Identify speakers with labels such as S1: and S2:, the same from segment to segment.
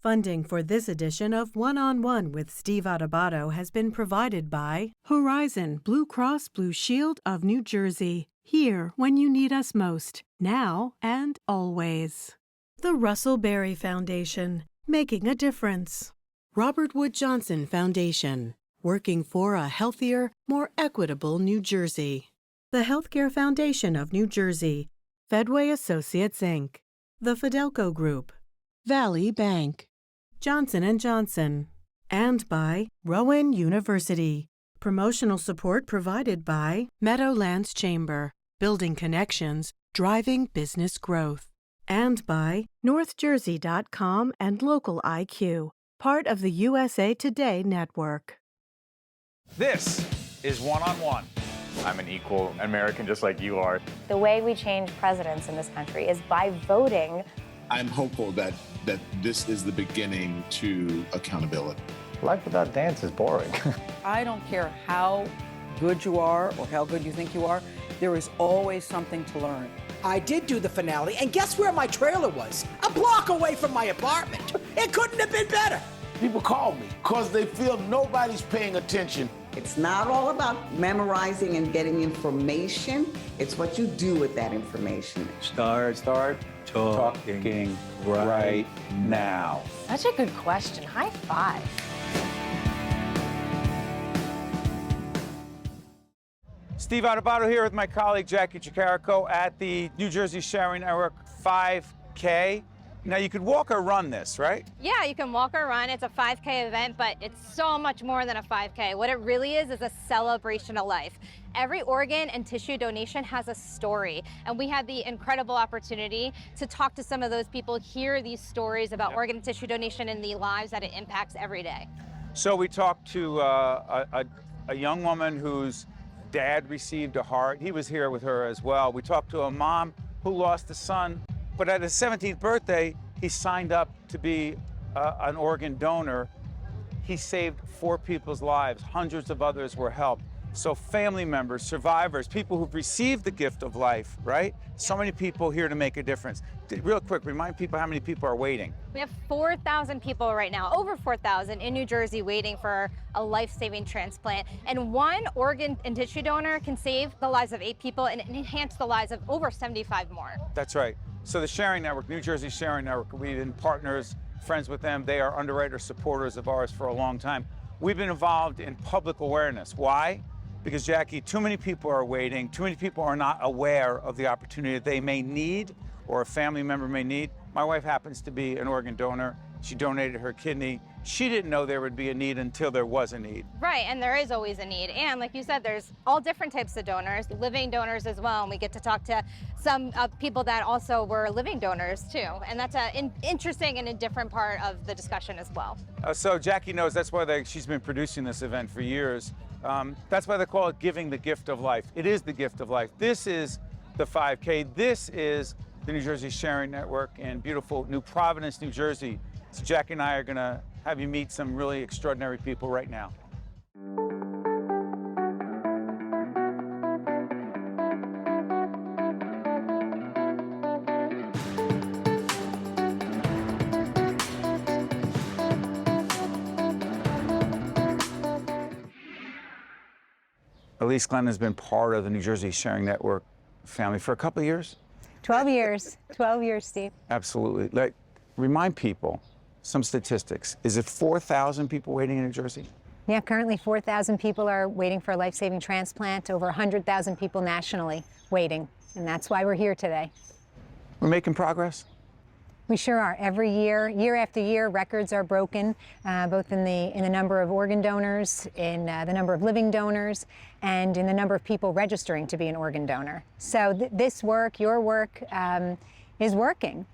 S1: Funding for this edition of One-on-One with Steve Adubato has been provided by Horizon Blue Cross Blue Shield of New Jersey. Here when you need us most, now and always. The Russell Berry Foundation, making a difference. Robert Wood Johnson Foundation, working for a healthier, more equitable New Jersey. The Healthcare Foundation of New Jersey. Fedway Associates, Inc. The Fidelco Group. Valley Bank. Johnson & Johnson. And by Rowan University. Promotional support provided by Meadowlands Chamber, building connections, driving business growth. And by NorthJersey.com and Local IQ, part of the USA Today network.
S2: This is One-on-One. I'm an equal American just like you are.
S3: The way we change presidents in this country is by voting.
S4: I'm hopeful that this is the beginning to accountability.
S2: Life without dance is boring.
S5: I don't care how good you are or how good you think you are, there is always something to learn.
S6: I did do the finale, and guess where my trailer was? A block away from my apartment. It couldn't have been better.
S7: People call me because they feel nobody's paying attention.
S8: It's not all about memorizing and getting information. It's what you do with that information.
S2: Start talking right now.
S3: Such a good question. High five.
S2: Steve Adubato here with my colleague Jackie Chicarico at the New Jersey Sharing Network 5K. Now, you could walk or run this, right?
S9: Yeah, you can walk or run. It's a 5K event, but it's so much more than a 5K. What it really is a celebration of life. Every organ and tissue donation has a story, and we had the incredible opportunity to talk to some of those people, hear these stories about organ and tissue donation and the lives that it impacts every day. So we talked to a young woman whose dad received a heart. He was here with her as well. We talked to a mom who lost a son, but at his 17th birthday, he signed up to be an organ donor. He saved 4 people's lives. Hundreds of others were helped. So family members, survivors, people who've received the gift of life, right? So many people here to make a difference. Real quick, remind people how many people are waiting. We have 4,000 people right now, over 4,000 in New Jersey waiting for a life-saving transplant. And one organ and tissue donor can save the lives of 8 people and enhance the lives of over 75 more. That's right. So the Sharing Network, New Jersey Sharing Network, we've been partners, friends with them. They are underwriter supporters of ours for a long time. We've been involved in public awareness. Why? Because, Jackie, too many people are waiting. Too many people are not aware of the opportunity that they may need or a family member may need. My wife happens to be an organ donor. She donated her kidney. She didn't know there would be a need until there was a need. Right, and there is always a need. And like you said, there's all different types of donors, living donors as well. And we get to talk to some people that also were living donors too. And that's an interesting and a different part of the discussion as well. So Jackie knows that's why she's been producing this event for years. That's why they call it giving the gift of life. It is the gift of life. This is the 5K. This is the New Jersey Sharing Network in beautiful New Providence, New Jersey. So Jackie and I are gonna have you meet some really extraordinary people right now. Elise Glenn has been part of the New Jersey Sharing Network family for a couple of years?
S10: 12 years. 12 years, Steve.
S2: Absolutely. Like, remind people some statistics. Is it 4,000 people waiting in New Jersey?
S10: Yeah, currently 4,000 people are waiting for a life-saving transplant, over 100,000 people nationally waiting, and that's why we're here today.
S2: We're making progress?
S10: We sure are. Every year, year after year, records are broken, both in the number of organ donors, in the number of living donors, and in the number of people registering to be an organ donor. So this work, your work, is working.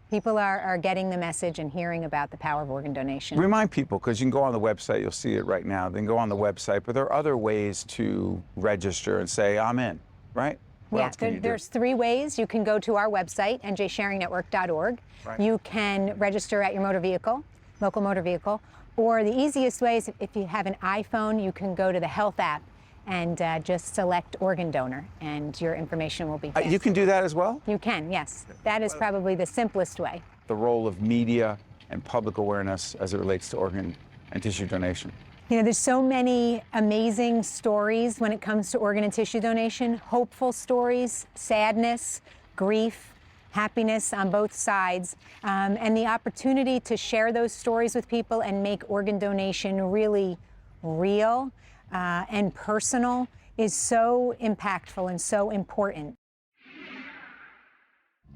S10: People are getting the message and hearing about the power of organ donation.
S2: Remind people, because you can go on the website, you'll see it right now, then go on the website, but there are other ways to register and say, I'm in, right?
S10: Yeah, there's 3 ways. You can go to our website, njsharingnetwork.org. Right. You can register at your motor vehicle, local motor vehicle, or the easiest way is if you have an iPhone, you can go to the Health app and just select organ donor, and your information will be
S2: You can do that as well?
S10: You can, yes. That is probably the simplest way.
S2: The role of media and public awareness as it relates to organ and tissue donation?
S10: You know, there's so many amazing stories when it comes to organ and tissue donation, hopeful stories, sadness, grief, happiness on both sides, and the opportunity to share those stories with people and make organ donation really real and personal is so impactful and so important.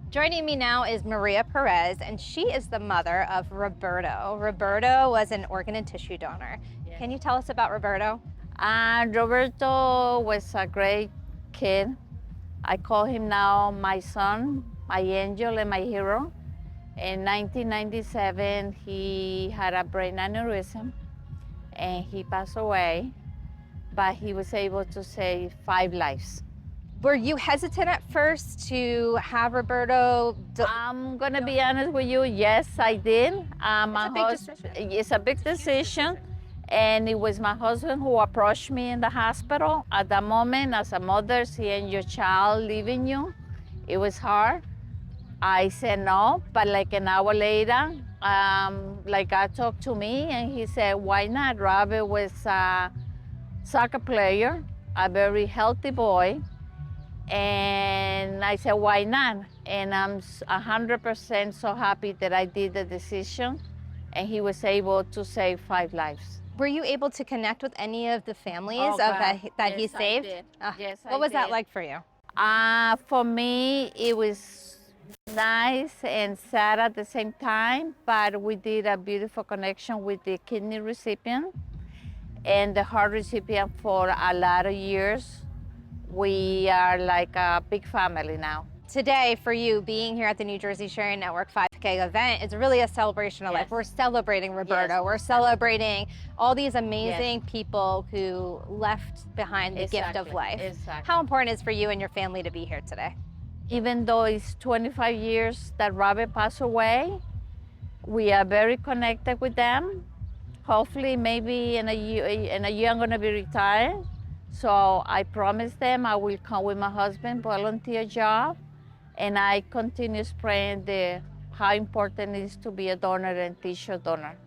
S9: Joining me now is Maria Perez, and she is the mother of Roberto. Roberto was an organ and tissue donor.
S11: Yes.
S9: Can you tell us about Roberto?
S11: Roberto was a great kid. I call him now my son, my angel, and my hero. In 1997, he had a brain aneurysm, and he passed away, but he was able to save 5 lives.
S9: Were you hesitant at first to have Roberto?
S11: I'm gonna be honest with you, yes, I did.
S9: It's a big decision.
S11: It's a big decision, and it was my husband who approached me in the hospital. At that moment, as a mother, seeing your child leaving you, it was hard. I said no, but like an hour later, like God talked to me, and he said, why not? Robert was a soccer player, a very healthy boy. And I said, why not? And I'm 100% so happy that I did the decision, and he was able to save 5 lives.
S9: Were you able to connect with any of the families
S11: God.
S9: that he
S11: Yes,
S9: saved?
S11: I did. Yes,
S9: What was that
S11: did.
S9: like for you?
S11: For me, it was nice and sad at the same time, but we did a beautiful connection with the kidney recipient and the heart recipient for a lot of years. We are like a big family now.
S9: Today, for you, being here at the New Jersey Sharing Network 5K event is really a celebration of life. We're celebrating Roberto.
S11: Yes.
S9: We're celebrating all these amazing people who left behind the gift of life.
S11: Exactly.
S9: How important is it for you and your family to be here today?
S11: Even though it's 25 years that Robert passed away, we are very connected with them. Hopefully, maybe in a year I'm gonna be retired. So I promised them I will come with my husband, volunteer job, and I continue spreading how important it is to be a donor and tissue donor.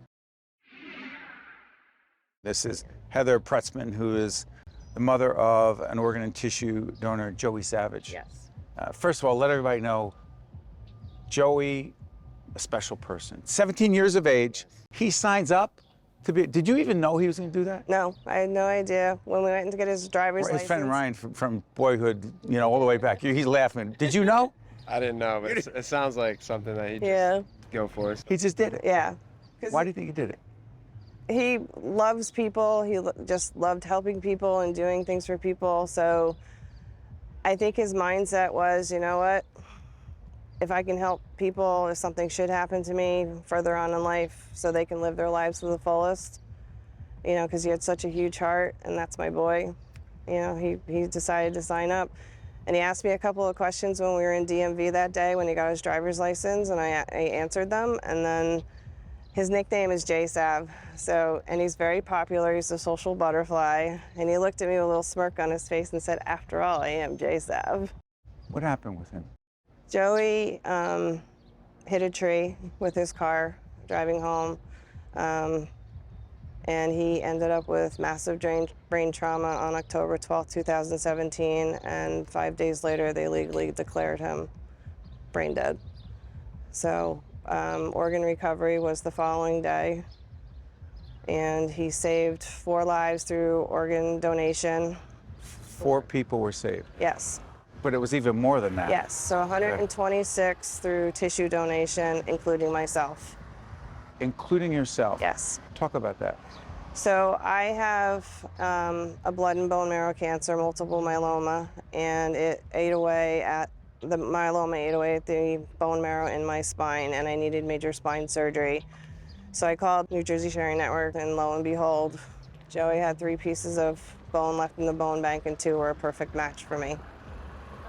S2: This is Heather Pretzman, who is the mother of an organ and tissue donor, Joey Savage.
S5: Yes.
S2: First of all, let everybody know, Joey, a special person. 17 years of age, he signs up to be, did you even know he was going to do that?
S12: No, I had no idea. When we went to get his driver's license.
S2: His friend Ryan from boyhood, you know, all the way back. He's laughing. Did you know?
S13: I didn't know, but it sounds like something that he'd just go for.
S2: He just did it.
S12: Yeah.
S2: Why do you think he did it?
S12: He loves people. He just loved helping people and doing things for people. So I think his mindset was, you know what? If I can help people, if something should happen to me further on in life so they can live their lives to the fullest, you know, because he had such a huge heart, and that's my boy. You know, he decided to sign up. And he asked me a couple of questions when we were in DMV that day when he got his driver's license, and I answered them. And then his nickname is J-Sav, and he's very popular. He's a social butterfly. And he looked at me with a little smirk on his face and said, after all, I am J-Sav.
S2: What happened with him?
S12: Joey hit a tree with his car driving home, and he ended up with massive brain trauma on October 12, 2017, and 5 days later they legally declared him brain dead. So organ recovery was the following day, and he saved 4 lives through organ donation.
S2: 4 people were saved?
S12: Yes.
S2: But it was even more than that.
S12: Yes, so 126 through tissue donation, including myself.
S2: Including yourself?
S12: Yes.
S2: Talk about that.
S12: So I have a blood and bone marrow cancer, multiple myeloma, and it ate away at the myeloma ate away at the bone marrow in my spine, and I needed major spine surgery. So I called New Jersey Sharing Network, and lo and behold, Joey had 3 pieces of bone left in the bone bank, and 2 were a perfect match for me.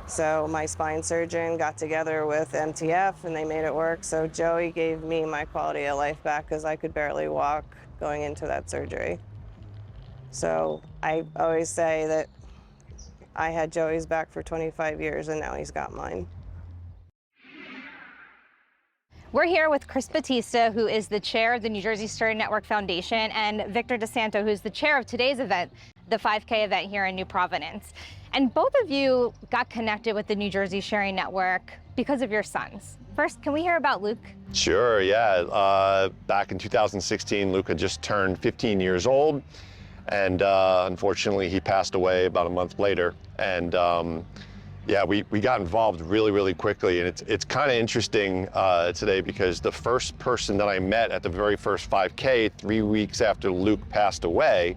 S12: So my spine surgeon got together with MTF, and they made it work. So Joey gave me my quality of life back because I could barely walk going into that surgery. So I always say that I had Joey's back for 25 years, and now he's got mine.
S9: We're here with Chris Batista, who is the chair of the New Jersey Sharing Network Foundation, and Victor DeSanto, who's the chair of today's event, the 5K event here in New Providence. And both of you got connected with the New Jersey Sharing Network because of your sons. First, can we hear about Luke?
S13: Sure, yeah. Back in 2016, Luke had just turned 15 years old, and unfortunately, he passed away about a month later. And yeah, we got involved really, really quickly, and it's kind of interesting today because the first person that I met at the very first 5K 3 weeks after Luke passed away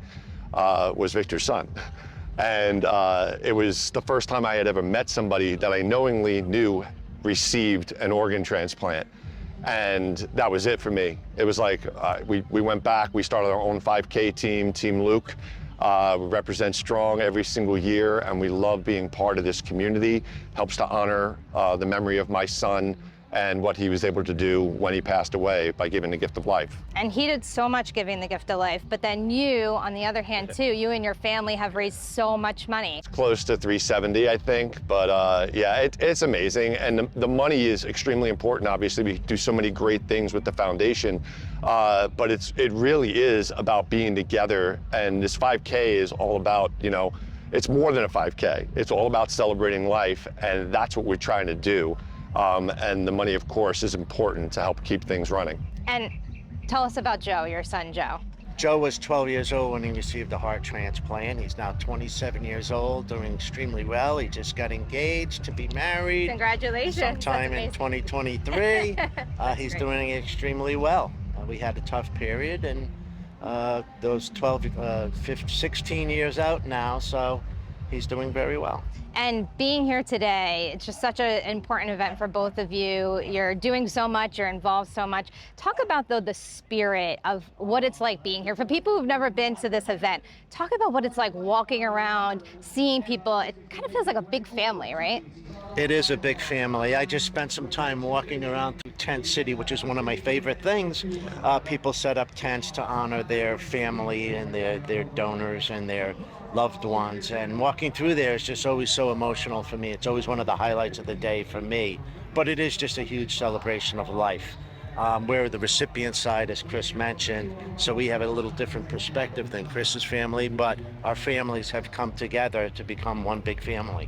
S13: was Victor's son. And it was the first time I had ever met somebody that I knowingly knew received an organ transplant. And that was it for me. It was like we went back, we started our own 5K team, Team Luke. We represent strong every single year, and we love being part of this community. Helps to honor the memory of my son and what he was able to do when he passed away by giving the gift of life.
S9: And he did so much giving the gift of life, but then you, on the other hand too, you and your family have raised so much money.
S13: It's close to 370, I think, but yeah, it's amazing. And the money is extremely important. Obviously, we do so many great things with the foundation, but it really is about being together. And this 5K is all about, you know, it's more than a 5K. It's all about celebrating life, and that's what we're trying to do. And the money, of course, is important to help keep things running.
S9: And tell us about Joe, your son, Joe.
S14: Joe was 12 years old when he received a heart transplant. He's now 27 years old, doing extremely well. He just got engaged to be married.
S9: Congratulations.
S14: Sometime in 2023. He's doing extremely well. We had a tough period, and those 16 years out now, so he's doing very well.
S9: And being here today, it's just such an important event for both of you. You're doing so much, you're involved so much. Talk about, though, the spirit of what it's like being here. For people who've never been to this event, talk about what it's like walking around, seeing people. It kind of feels like a big family, right?
S14: It is a big family. I just spent some time walking around through Tent City, which is one of my favorite things. People set up tents to honor their family and their donors and their loved ones, and walking through there is just always so emotional for me. It's always one of the highlights of the day for me, but it is just a huge celebration of life. We're the recipient side, as Chris mentioned, so we have a little different perspective than Chris's family, but our families have come together to become one big family.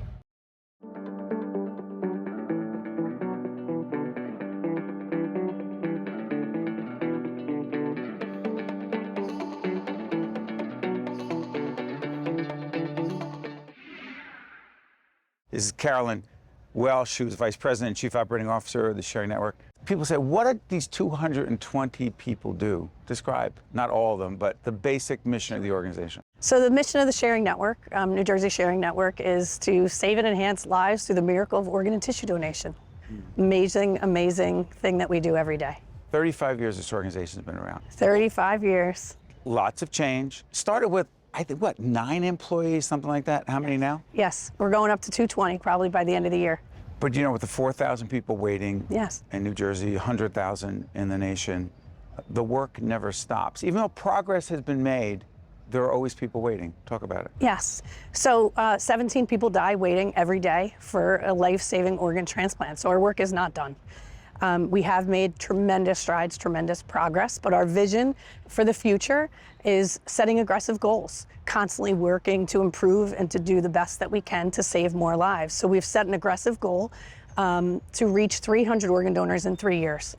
S2: This is Carolyn Welsh, who's Vice President and Chief Operating Officer of the Sharing Network. People say, what do these 220 people do? Describe, not all of them, but the basic mission of the organization.
S15: So the mission of the Sharing Network, New Jersey Sharing Network, is to save and enhance lives through the miracle of organ and tissue donation. Amazing, amazing thing that we do every day.
S2: 35 years this organization's been around.
S15: 35 years.
S2: Lots of change. Started with, I think, what, 9 employees, something like that? How many now?
S15: Yes, we're going up to 220 probably by the end of the year.
S2: But you know, with the 4,000 people waiting
S15: yes.
S2: in New Jersey, 100,000 in the nation, the work never stops. Even though progress has been made, there are always people waiting. Talk about it.
S15: Yes. So 17 people die waiting every day for a life-saving organ transplant. So our work is not done. We have made tremendous strides, tremendous progress, but our vision for the future is setting aggressive goals, constantly working to improve and to do the best that we can to save more lives. So we've set an aggressive goal to reach 300 organ donors in 3 years.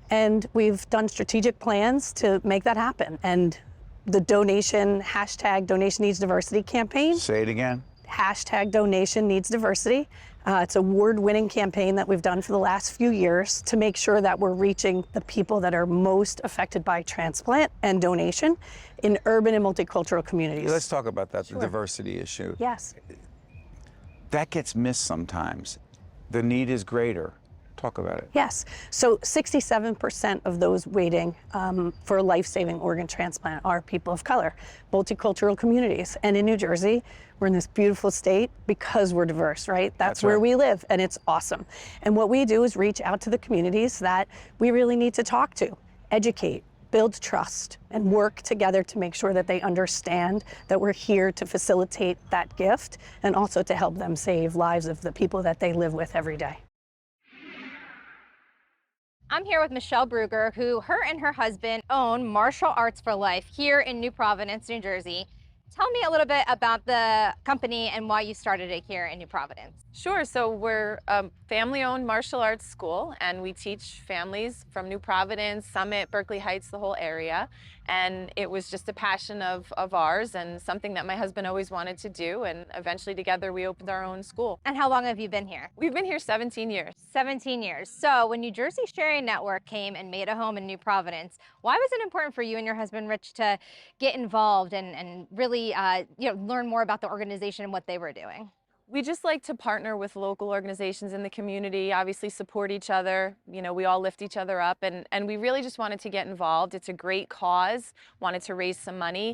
S15: And we've done strategic plans to make that happen. And the donation, #DonationNeedsDiversity campaign.
S2: Say it again.
S15: #DonationNeedsDiversity. It's an award-winning campaign that we've done for the last few years to make sure that we're reaching the people that are most affected by transplant and donation in urban and multicultural communities.
S2: Let's talk about that, the diversity issue.
S15: Yes.
S2: That gets missed sometimes. The need is greater. Talk about it.
S15: Yes. So 67% of those waiting for a life-saving organ transplant are people of color, multicultural communities. And in New Jersey, we're in this beautiful state because we're diverse, right? That's where we live, and it's awesome. And what we do is reach out to the communities that we really need to talk to, educate, build trust, and work together to make sure that they understand that we're here to facilitate that gift and also to help them save lives of the people that they live with every day.
S9: I'm here with Michelle Bruger, who her and her husband own Martial Arts for Life here in New Providence, New Jersey. Tell me a little bit about the company and why you started it here in New Providence.
S16: Sure. So we're a family-owned martial arts school, and we teach families from New Providence, Summit, Berkeley Heights, the whole area. And it was just a passion of ours and something that my husband always wanted to do. And eventually together we opened our own school.
S9: And how long have you been here?
S16: We've been here 17 years.
S9: 17 years. So when New Jersey Sharing Network came and made a home in New Providence, why was it important for you and your husband, Rich, to get involved and really learn more about the organization and what they were doing?
S16: We just like to partner with local organizations in the community, obviously support each other. You know, we all lift each other up, and we really just wanted to get involved. It's a great cause, wanted to raise some money.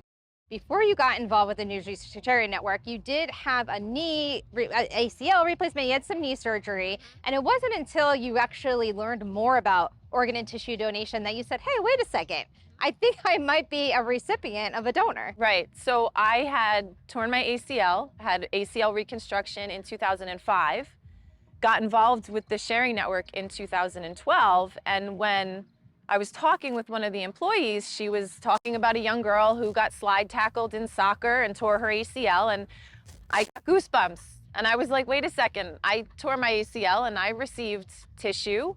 S9: Before you got involved with the New Jersey Sharing Network, you did have a ACL replacement, you had some knee surgery, and it wasn't until you actually learned more about organ and tissue donation that you said, hey, wait a second, I think I might be a recipient of a donor.
S16: Right. So I had torn my ACL, had ACL reconstruction in 2005, got involved with the Sharing Network in 2012, and when I was talking with one of the employees, she was talking about a young girl who got slide tackled in soccer and tore her ACL, and I got goosebumps. And I was like, wait a second, I tore my ACL and I received tissue.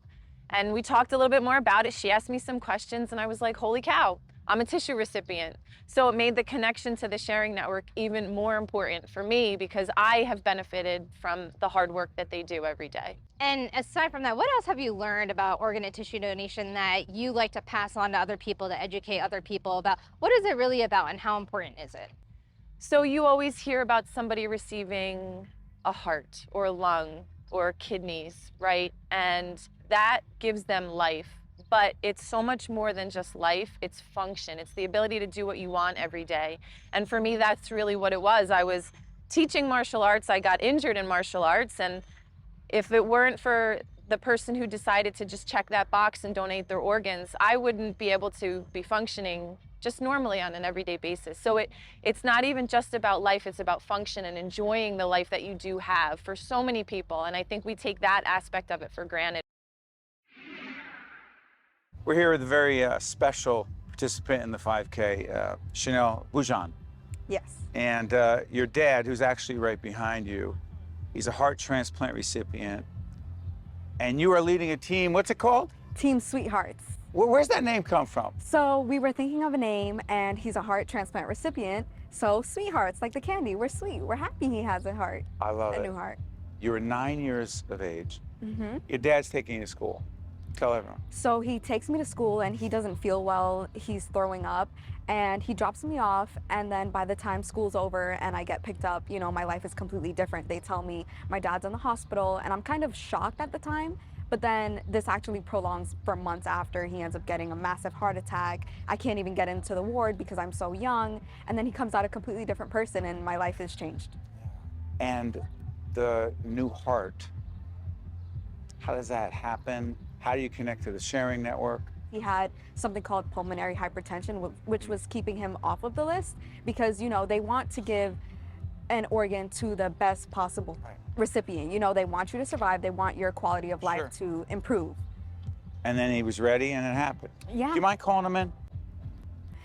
S16: And we talked a little bit more about it. She asked me some questions and I was like, holy cow, I'm a tissue recipient. So it made the connection to the Sharing Network even more important for me because I have benefited from the hard work that they do every day.
S9: And aside from that, what else have you learned about organ and tissue donation that you like to pass on to other people, to educate other people about? What is it really about and how important is it?
S16: So you always hear about somebody receiving a heart or a lung or kidneys, right? And that gives them life. But it's so much more than just life, it's function. It's the ability to do what you want every day. And for me, that's really what it was. I was teaching martial arts, I got injured in martial arts, and if it weren't for the person who decided to just check that box and donate their organs, I wouldn't be able to be functioning just normally on an everyday basis. So it's not even just about life, it's about function and enjoying the life that you do have for so many people. And I think we take that aspect of it for granted.
S2: We're here with a very special participant in the 5K, Chanel Boujon.
S17: Yes.
S2: And your dad, who's actually right behind you, he's a heart transplant recipient. And you are leading a team, what's it called?
S17: Team Sweethearts.
S2: Where's that name come from?
S17: So we were thinking of a name, and he's a heart transplant recipient. So Sweethearts, like the candy, we're sweet. We're happy he has a heart.
S2: I love it.
S17: A new heart.
S2: You were 9 years of age.
S17: Mm-hmm.
S2: Your dad's taking you to school. Tell everyone.
S17: So he takes me to school, and he doesn't feel well. He's throwing up, and he drops me off. And then by the time school's over and I get picked up, you know, my life is completely different. They tell me my dad's in the hospital, and I'm kind of shocked at the time. But then this actually prolongs for months after. He ends up getting a massive heart attack. I can't even get into the ward because I'm so young. And then he comes out a completely different person, and my life has changed.
S2: And the new heart, how does that happen? How do you connect to the Sharing Network?
S17: He had something called pulmonary hypertension, which was keeping him off of the list because, you know, they want to give an organ to the best possible recipient. You know, they want you to survive. They want your quality of life to improve.
S2: And then he was ready and it happened.
S17: Yeah.
S2: Do you mind calling him in?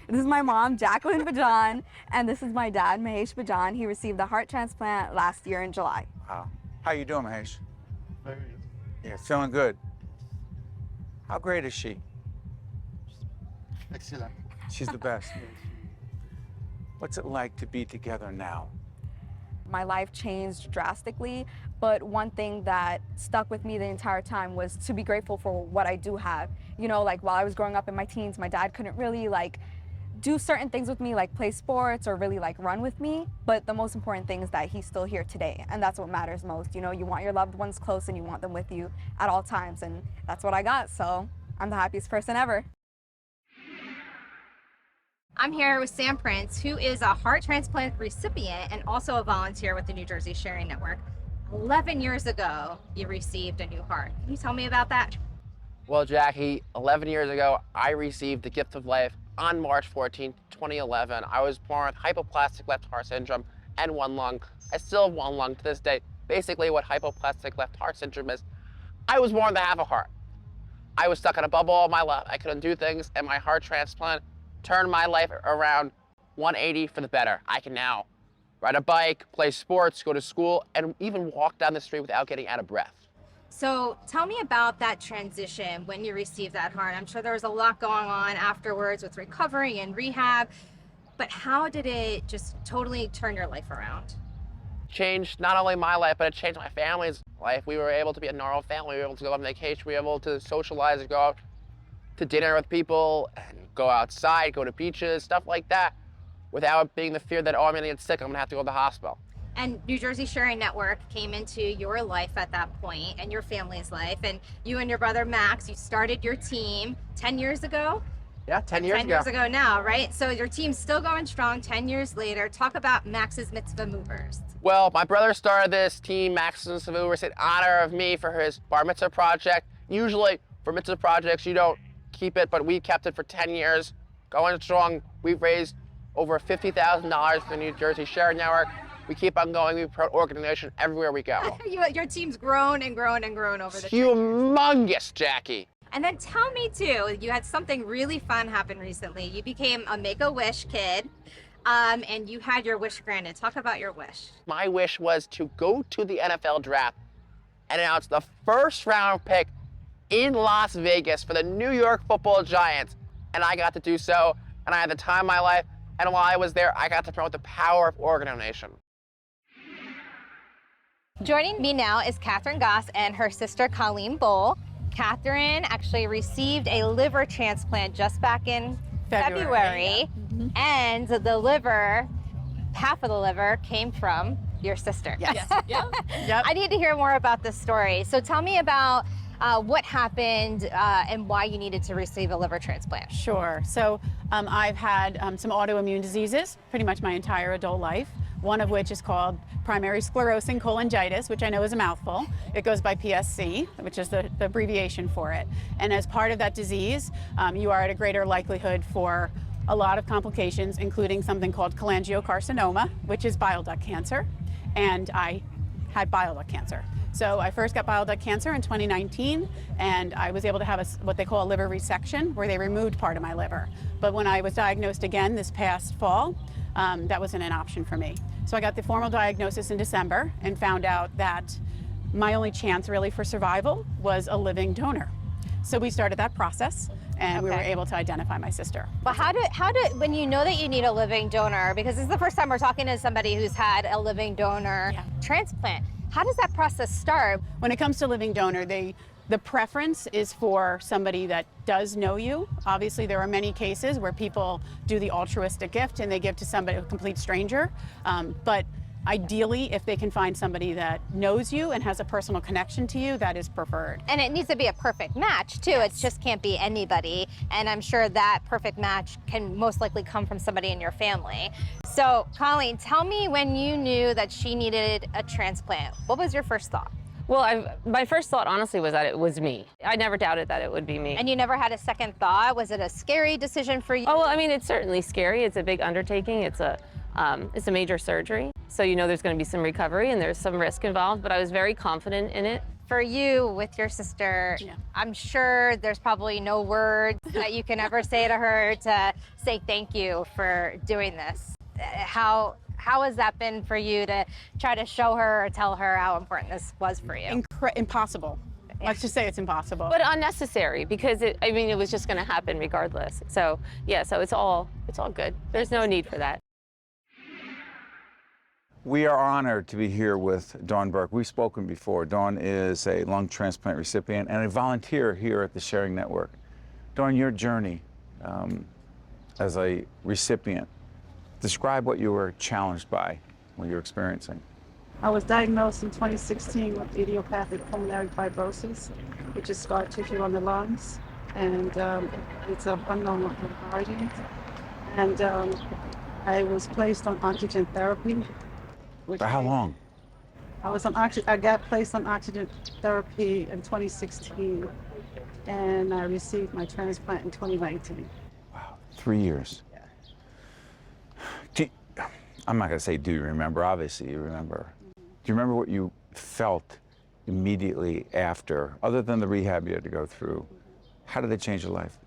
S17: This is my mom, Jacqueline Boujon, and this is my dad, Mahesh Boujon. He received a heart transplant last year in July.
S2: Wow. How you doing, Mahesh?
S18: Very good.
S2: Yeah, feeling good. How great is she?
S18: Excellent.
S2: She's the best. What's it like to be together now?
S17: My life changed drastically, but one thing that stuck with me the entire time was to be grateful for what I do have. You know, like while I was growing up in my teens, my dad couldn't really like do certain things with me, like play sports or really like run with me. But the most important thing is that he's still here today, and that's what matters most. You know, you want your loved ones close and you want them with you at all times, and that's what I got. So I'm the happiest person ever.
S9: I'm here with Sam Prince, who is a heart transplant recipient and also a volunteer with the New Jersey Sharing Network. 11 years ago, you received a new heart. Can you tell me about that?
S19: Well, Jackie, 11 years ago, I received the gift of life on March 14, 2011. I was born with hypoplastic left heart syndrome and one lung. I still have one lung to this day. Basically, what hypoplastic left heart syndrome is, I was born to have a heart. I was stuck in a bubble all my life. I couldn't do things, and my heart transplant turned my life around 180 for the better. I can now ride a bike, play sports, go to school, and even walk down the street without getting out of breath.
S9: So tell me about that transition when you received that heart. I'm sure there was a lot going on afterwards with recovery and rehab, but how did it just totally turn your life around?
S19: Changed not only my life, but it changed my family's life. We were able to be a normal family. We were able to go on vacation. We were able to socialize and go out to dinner with people and go outside, go to beaches, stuff like that, without being the fear that, oh, I'm gonna get sick, I'm gonna have to go to the hospital.
S9: And New Jersey Sharing Network came into your life at that point and your family's life. And you and your brother Max, you started your team 10 years ago?
S19: Yeah, 10 years ago.
S9: 10 years ago now, right? So your team's still going strong 10 years later. Talk about Max's Mitzvah Movers.
S19: Well, my brother started this team, Max's Mitzvah Movers, in honor of me for his bar mitzvah project. Usually for mitzvah projects, you don't keep it, but we kept it for 10 years, going strong. We've raised over $50,000 for the New Jersey Sharing Network. We keep on going. We promote organization everywhere we go.
S9: Your team's grown and grown and grown over the years.
S19: Humongous, Jackie.
S9: And then tell me too, you had something really fun happen recently. You became a Make-A-Wish kid, and you had your wish granted. Talk about your wish.
S19: My wish was to go to the NFL draft and announce the first round pick in Las Vegas for the New York Football Giants. And I got to do so, and I had the time of my life. And while I was there, I got to promote the power of organ donation.
S9: Joining me now is Catherine Goss and her sister Colleen Bowl. Catherine actually received a liver transplant just back in February.
S18: Yeah.
S9: And the liver, half of the liver came from your sister.
S18: Yes. Yep.
S9: I need to hear more about this story. So tell me about what happened and why you needed to receive a liver transplant.
S18: Sure. So I've had some autoimmune diseases pretty much my entire adult life, one of which is called primary sclerosing cholangitis, which I know is a mouthful. It goes by PSC, which is the abbreviation for it. And as part of that disease, you are at a greater likelihood for a lot of complications, including something called cholangiocarcinoma, which is bile duct cancer. And I had bile duct cancer. So I first got bile duct cancer in 2019, and I was able to have what they call a liver resection, where they removed part of my liver. But when I was diagnosed again this past fall, that wasn't an option for me. So I got the formal diagnosis in December and found out that my only chance really for survival was a living donor. So we started that process, and we were able to identify my sister.
S9: But how did when you know that you need a living donor, because this is the first time we're talking to somebody who's had a living donor transplant, how does that process start?
S18: When it comes to living donor, the preference is for somebody that does know you. Obviously, there are many cases where people do the altruistic gift and they give to somebody, a complete stranger. But ideally, if they can find somebody that knows you and has a personal connection to you, that is preferred.
S9: And it needs to be a perfect match too. It just can't be anybody. And I'm sure that perfect match can most likely come from somebody in your family. So Colleen, tell me when you knew that she needed a transplant. What was your first thought?
S20: Well, my first thought, honestly, was that it was me. I never doubted that it would be me.
S9: And you never had a second thought? Was it a scary decision for you?
S20: Oh, well, I mean, it's certainly scary. It's a big undertaking. It's a major surgery. So you know there's going to be some recovery and there's some risk involved, but I was very confident in it.
S9: For you, with your sister, I'm sure there's probably no words that you can ever say to her to say thank you for doing this. How has that been for you to try to show her or tell her how important this was for you?
S18: Impossible. Let's just say it's impossible.
S20: But unnecessary, because it was just going to happen regardless. So yeah, so it's all good. There's no need for that.
S2: We are honored to be here with Dawn Burke. We've spoken before. Dawn is a lung transplant recipient and a volunteer here at the Sharing Network. Dawn, your journey as a recipient, describe what you were challenged by, what you're experiencing.
S21: I was diagnosed in 2016 with idiopathic pulmonary fibrosis, which is scar tissue on the lungs, and it's an unknown origin. And I was placed on oxygen therapy.
S2: For how long?
S21: I got placed on oxygen therapy in 2016, and I received my transplant in 2019.
S2: Wow, 3 years. I'm not going to say do you remember, obviously you remember. Do you remember what you felt immediately after, other than the rehab you had to go through, How did they change your life?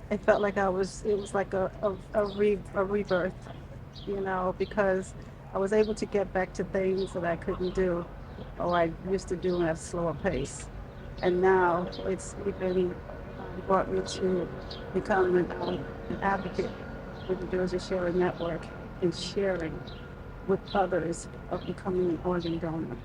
S21: It felt like it was like a rebirth, you know, because I was able to get back to things that I couldn't do or I used to do at a slower pace. And now it's even brought me to become an advocate with the Jersey Sharing Network and sharing with others of becoming an organ donor.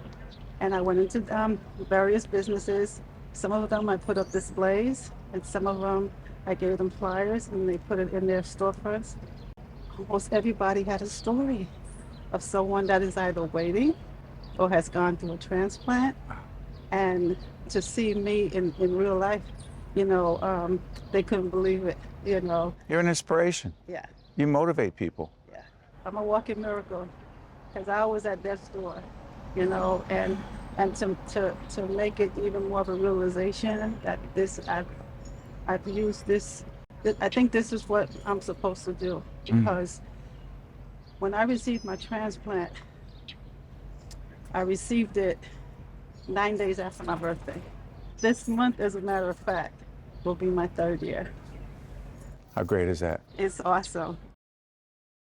S21: And I went into various businesses. Some of them I put up displays, and some of them I gave them flyers and they put it in their storefronts. Almost everybody had a story of someone that is either waiting or has gone through a transplant. And to see me in real life, you know, they couldn't believe it, you know.
S2: You're an inspiration.
S21: Yeah.
S2: You motivate people.
S21: Yeah. I'm a walking miracle because I was at death's door, you know, and to make it even more of a realization that I've used this. I think this is what I'm supposed to do, because when I received my transplant, I received it 9 days after my birthday. This month, as a matter of fact, will be my 3rd year.
S2: How great is that?
S21: It's awesome.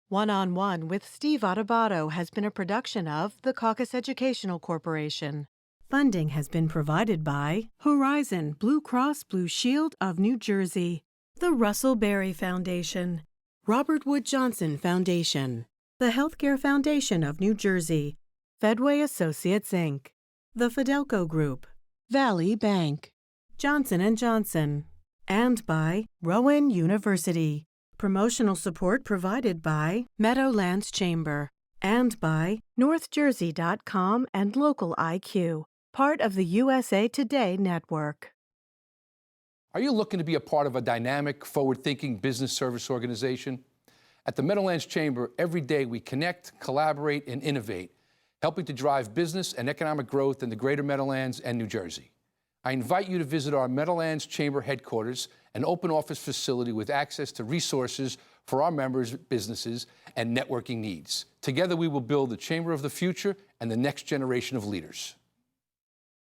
S1: One-on-One with Steve Adubato has been a production of the Caucus Educational Corporation. Funding has been provided by Horizon Blue Cross Blue Shield of New Jersey, the Russell Berry Foundation, Robert Wood Johnson Foundation, the Healthcare Foundation of New Jersey, Fedway Associates, Inc., the Fidelco Group, Valley Bank, Johnson & Johnson, and by Rowan University. Promotional support provided by Meadowlands Chamber and by NorthJersey.com and Local IQ, part of the USA Today network.
S22: Are you looking to be a part of a dynamic, forward-thinking business service organization? At the Meadowlands Chamber, every day we connect, collaborate, and innovate, helping to drive business and economic growth in the greater Meadowlands and New Jersey. I invite you to visit our Meadowlands Chamber headquarters, an open office facility with access to resources for our members' businesses and networking needs. Together we will build the Chamber of the future and the next generation of leaders.